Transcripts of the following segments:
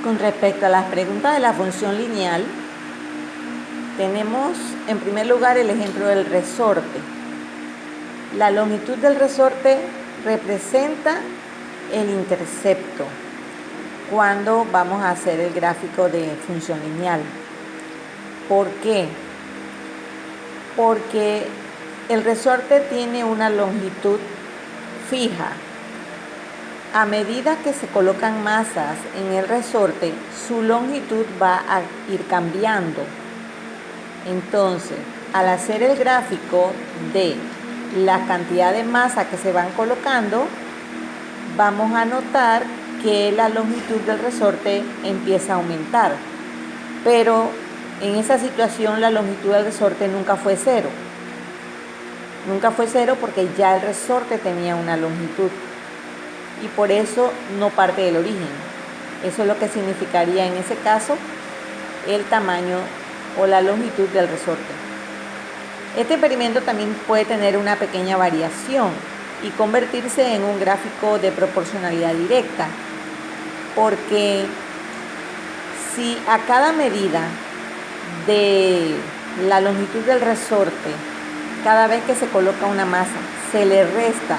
Con respecto a las preguntas de la función lineal, tenemos en primer lugar el ejemplo del resorte. La longitud del resorte representa el intercepto cuando vamos a hacer el gráfico de función lineal. ¿Por qué? Porque el resorte tiene una longitud fija. A medida que se colocan masas en el resorte, su longitud va a ir cambiando. Entonces, al hacer el gráfico de la cantidad de masa que se van colocando, vamos a notar que la longitud del resorte empieza a aumentar. Pero en esa situación la longitud del resorte nunca fue cero. Nunca fue cero porque ya el resorte tenía una longitud. Y por eso no parte del origen. Eso es lo que significaría en ese caso el tamaño o la longitud del resorte. Este experimento también puede tener una pequeña variación y convertirse en un gráfico de proporcionalidad directa, porque si a cada medida de la longitud del resorte, cada vez que se coloca una masa, se le resta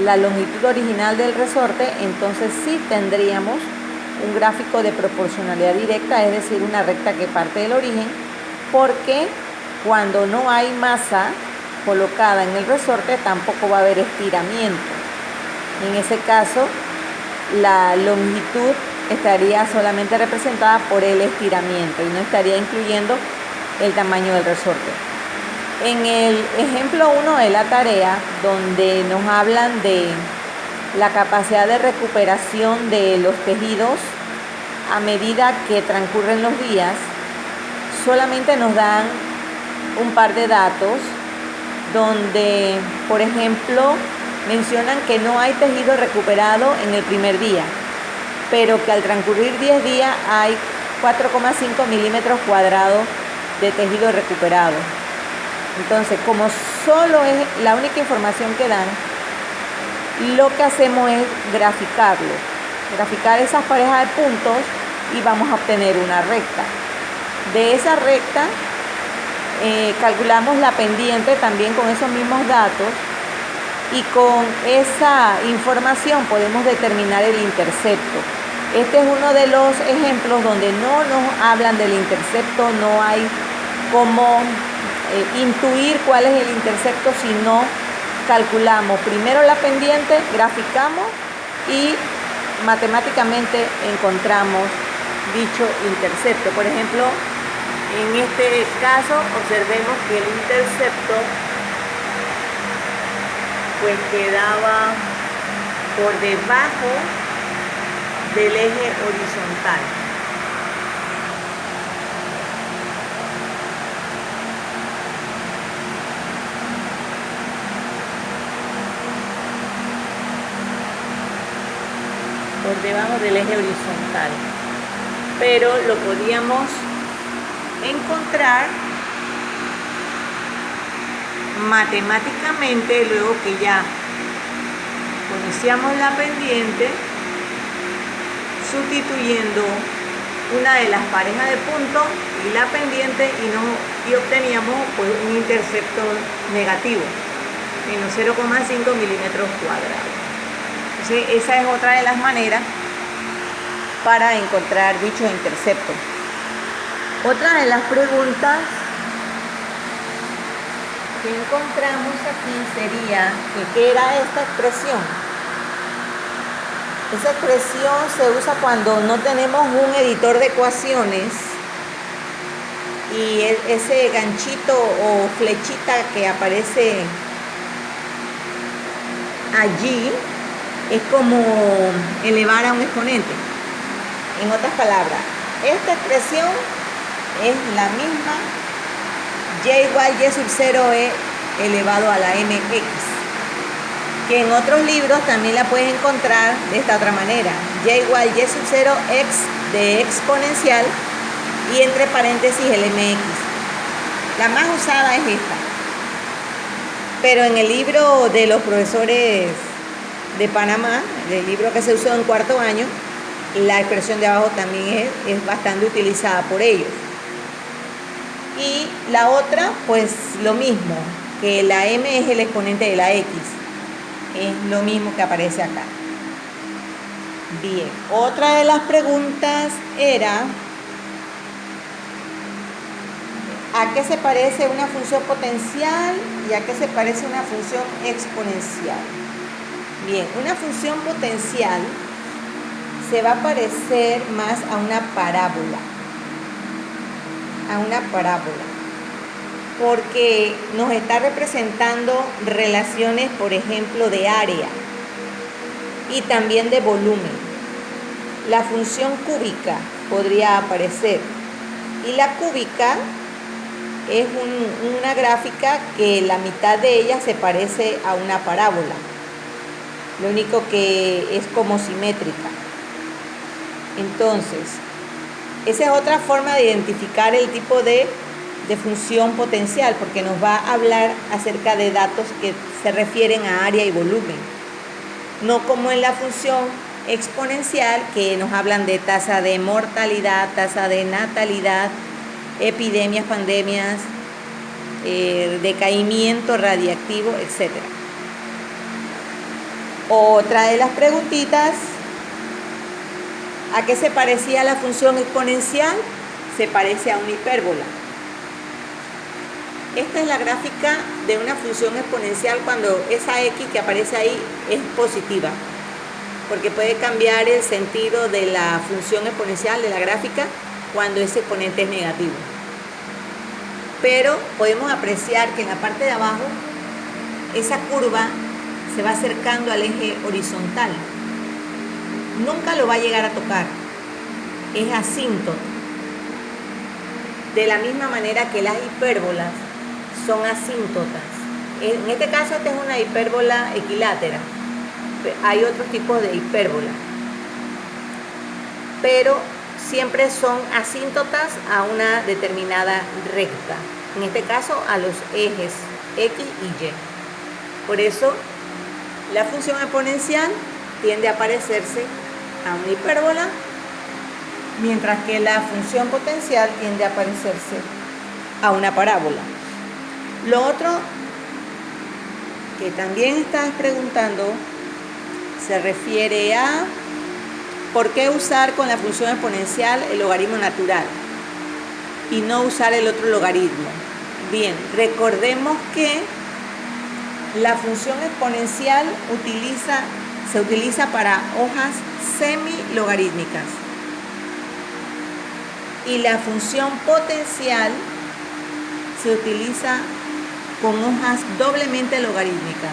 la longitud original del resorte, entonces sí tendríamos un gráfico de proporcionalidad directa, es decir, una recta que parte del origen, porque cuando no hay masa colocada en el resorte tampoco va a haber estiramiento. En ese caso, la longitud estaría solamente representada por el estiramiento y no estaría incluyendo el tamaño del resorte. En el ejemplo 1 de la tarea, donde nos hablan de la capacidad de recuperación de los tejidos a medida que transcurren los días, solamente nos dan un par de datos donde, por ejemplo, mencionan que no hay tejido recuperado en el primer día, pero que al transcurrir 10 días hay 4,5 milímetros cuadrados de tejido recuperado. Entonces, como solo es la única información que dan, lo que hacemos es graficar esas parejas de puntos y vamos a obtener una recta. De esa recta calculamos la pendiente también con esos mismos datos y con esa información podemos determinar el intercepto. Este es uno de los ejemplos donde no nos hablan del intercepto, no hay cómo intuir cuál es el intercepto, si no calculamos primero la pendiente, graficamos y matemáticamente encontramos dicho intercepto. Por ejemplo, en este caso observemos que el intercepto pues quedaba por debajo del eje horizontal. Por debajo del eje horizontal, pero lo podíamos encontrar matemáticamente luego que ya conocíamos la pendiente, sustituyendo una de las parejas de puntos y la pendiente y obteníamos pues un intercepto negativo, menos 0,5 milímetros cuadrados. Entonces, esa es otra de las maneras para encontrar dicho intercepto. Otra de las preguntas que encontramos aquí sería ¿qué era esta expresión? Esa expresión se usa cuando no tenemos un editor de ecuaciones y ese ganchito o flechita que aparece allí es como elevar a un exponente. En otras palabras, esta expresión es la misma y igual y sub 0e elevado a la mx, que en otros libros también la puedes encontrar de esta otra manera, y igual y sub 0 x de exponencial y entre paréntesis el mx. La más usada es esta, pero en el libro de los profesores de Panamá, del libro que se usó en cuarto año, La expresión de abajo también es bastante utilizada por ellos. Y la otra, pues lo mismo, que la m es el exponente de la x. Es lo mismo que aparece acá. Bien, otra de las preguntas era: ¿a qué se parece una función potencial y a qué se parece una función exponencial? Bien, una función potencial se va a parecer más a una parábola. Porque nos está representando relaciones, por ejemplo, de área y también de volumen. La función cúbica podría aparecer, y la cúbica es una gráfica que la mitad de ella se parece a una parábola, lo único que es como simétrica. Entonces, esa es otra forma de identificar el tipo de función potencial, porque nos va a hablar acerca de datos que se refieren a área y volumen, no como en la función exponencial, que nos hablan de tasa de mortalidad, tasa de natalidad, epidemias, pandemias, decaimiento radiactivo, etc. Otra de las preguntitas: ¿a qué se parecía la función exponencial? Se parece a una hipérbola. Esta es la gráfica de una función exponencial cuando esa x que aparece ahí es positiva, porque puede cambiar el sentido de la función exponencial de la gráfica cuando ese exponente es negativo. Pero podemos apreciar que en la parte de abajo esa curva se va acercando al eje horizontal. Nunca lo va a llegar a tocar, es asíntota. De la misma manera que las hipérbolas son asíntotas. En este caso, esta es una hipérbola equilátera. Hay otros tipos de hipérbola, pero siempre son asíntotas a una determinada recta. En este caso, a los ejes X y Y. Por eso, la función exponencial tiende a parecerse a una hipérbola, mientras que la función potencial tiende a parecerse a una parábola. Lo otro que también estás preguntando se refiere a por qué usar con la función exponencial el logaritmo natural y no usar el otro logaritmo. Bien, recordemos que la función exponencial se utiliza para hojas semilogarítmicas y la función potencial se utiliza con hojas doblemente logarítmicas.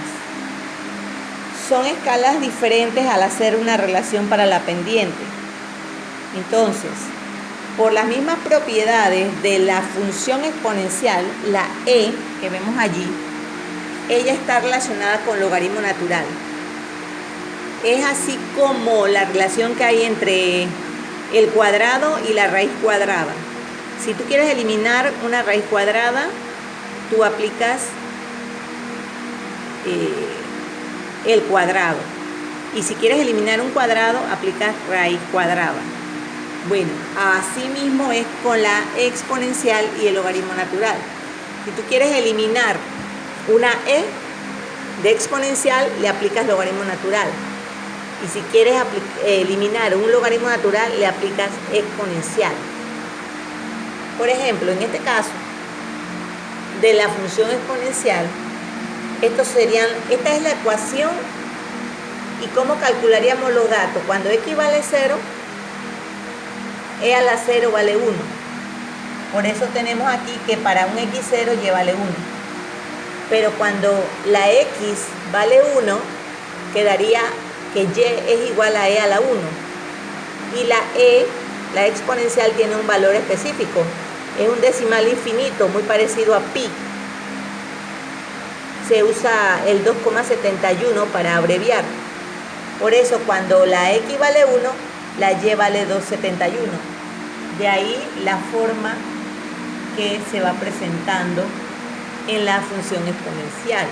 Son escalas diferentes al hacer una relación para la pendiente. Entonces, por las mismas propiedades de la función exponencial, la e que vemos allí, ella está relacionada con logaritmo natural. Es así como la relación que hay entre el cuadrado y la raíz cuadrada. Si tú quieres eliminar una raíz cuadrada, tú aplicas el cuadrado. Y si quieres eliminar un cuadrado, aplicas raíz cuadrada. Bueno, así mismo es con la exponencial y el logaritmo natural. Si tú quieres eliminar una e de exponencial, le aplicas logaritmo natural. Y si quieres eliminar un logaritmo natural, le aplicas exponencial. Por ejemplo, en este caso de la función exponencial, esta es la ecuación y cómo calcularíamos los datos. Cuando x vale 0, e a la 0 vale 1. Por eso tenemos aquí que para un x0 y vale 1. Pero cuando la x vale 1, quedaría que y es igual a e a la 1. Y la exponencial, tiene un valor específico. Es un decimal infinito, muy parecido a pi. Se usa el 2,71 para abreviar. Por eso, cuando la x vale 1, la y vale 2,71. De ahí la forma que se va presentando en la función exponencial.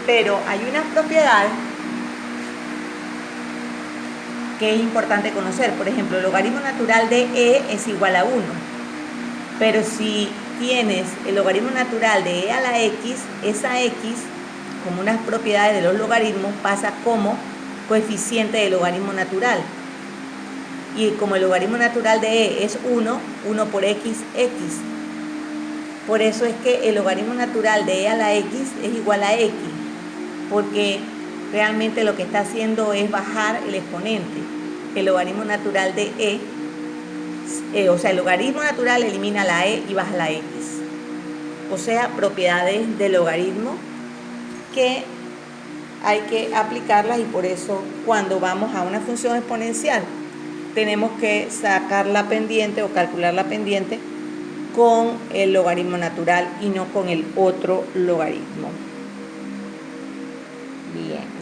Pero hay unas propiedades que es importante conocer. Por ejemplo, el logaritmo natural de e es igual a 1. Pero si tienes el logaritmo natural de e a la x, esa x, como unas propiedades de los logaritmos, pasa como coeficiente del logaritmo natural. Y como el logaritmo natural de e es 1, 1 por x, x. Por eso es que el logaritmo natural de e a la x es igual a x, porque realmente lo que está haciendo es bajar el exponente. El logaritmo natural de o sea, el logaritmo natural elimina la e y baja la x. O sea, propiedades del logaritmo que hay que aplicarlas, y por eso cuando vamos a una función exponencial tenemos que sacar la pendiente o calcular la pendiente con el logaritmo natural y no con el otro logaritmo. Bien.